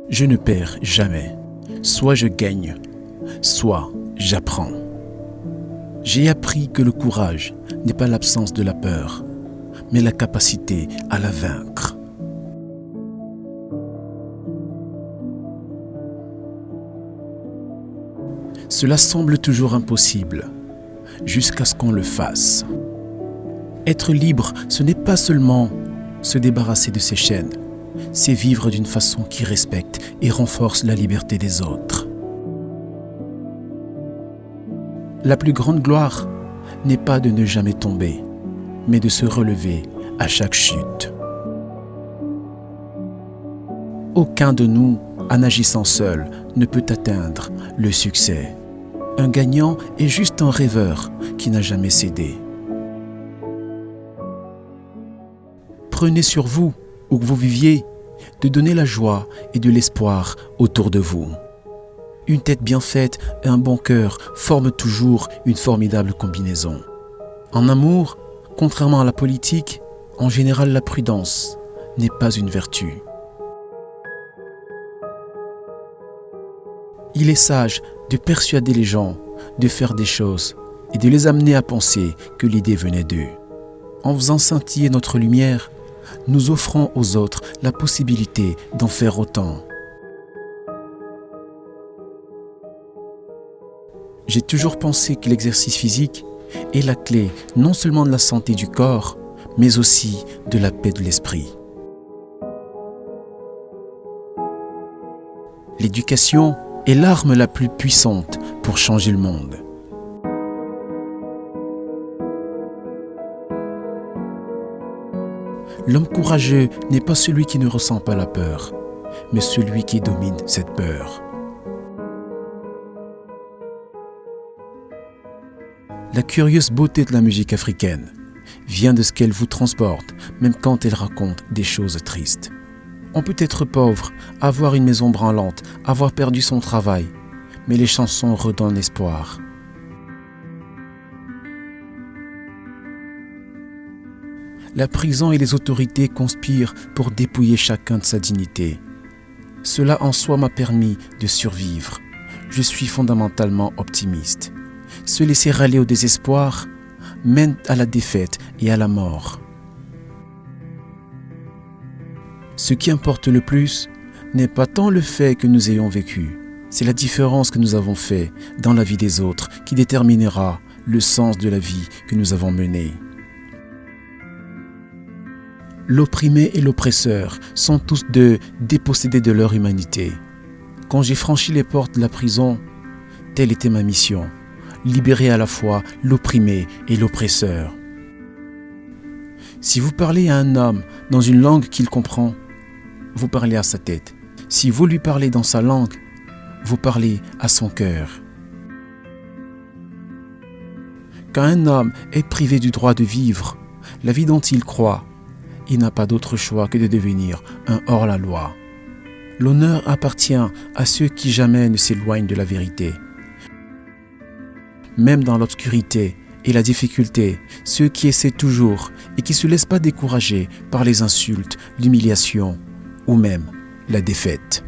Je ne perds jamais. Soit je gagne, soit j'apprends. J'ai appris que le courage n'est pas l'absence de la peur, mais la capacité à la vaincre. Cela semble toujours impossible, jusqu'à ce qu'on le fasse. Être libre, ce n'est pas seulement se débarrasser de ses chaînes, c'est vivre d'une façon qui respecte et renforce la liberté des autres. La plus grande gloire n'est pas de ne jamais tomber, mais de se relever à chaque chute. Aucun de nous, en agissant seul, ne peut atteindre le succès. Un gagnant est juste un rêveur qui n'a jamais cédé. Prenez sur vous, où que vous viviez, de donner la joie et de l'espoir autour de vous. Une tête bien faite et un bon cœur forment toujours une formidable combinaison. En amour, contrairement à la politique, en général la prudence n'est pas une vertu. Il est sage de persuader les gens de faire des choses et de les amener à penser que l'idée venait d'eux. En faisant scintiller notre lumière, nous offrons aux autres la possibilité d'en faire autant. J'ai toujours pensé que l'exercice physique est la clé non seulement de la santé du corps, mais aussi de la paix de l'esprit. L'éducation est l'arme la plus puissante pour changer le monde. L'homme courageux n'est pas celui qui ne ressent pas la peur, mais celui qui domine cette peur. La curieuse beauté de la musique africaine vient de ce qu'elle vous transporte, même quand elle raconte des choses tristes. On peut être pauvre, avoir une maison branlante, avoir perdu son travail, mais les chansons redonnent l'espoir. La prison et les autorités conspirent pour dépouiller chacun de sa dignité. Cela en soi m'a permis de survivre. Je suis fondamentalement optimiste. Se laisser aller au désespoir mène à la défaite et à la mort. Ce qui importe le plus n'est pas tant le fait que nous ayons vécu, c'est la différence que nous avons faite dans la vie des autres qui déterminera le sens de la vie que nous avons menée. L'opprimé et l'oppresseur sont tous deux dépossédés de leur humanité. Quand j'ai franchi les portes de la prison, telle était ma mission, libérer à la fois l'opprimé et l'oppresseur. Si vous parlez à un homme dans une langue qu'il comprend, vous parlez à sa tête. Si vous lui parlez dans sa langue, vous parlez à son cœur. Quand un homme est privé du droit de vivre la vie dont il croit, il n'a pas d'autre choix que de devenir un hors-la-loi. L'honneur appartient à ceux qui jamais ne s'éloignent de la vérité. Même dans l'obscurité et la difficulté, ceux qui essaient toujours et qui ne se laissent pas décourager par les insultes, l'humiliation ou même la défaite.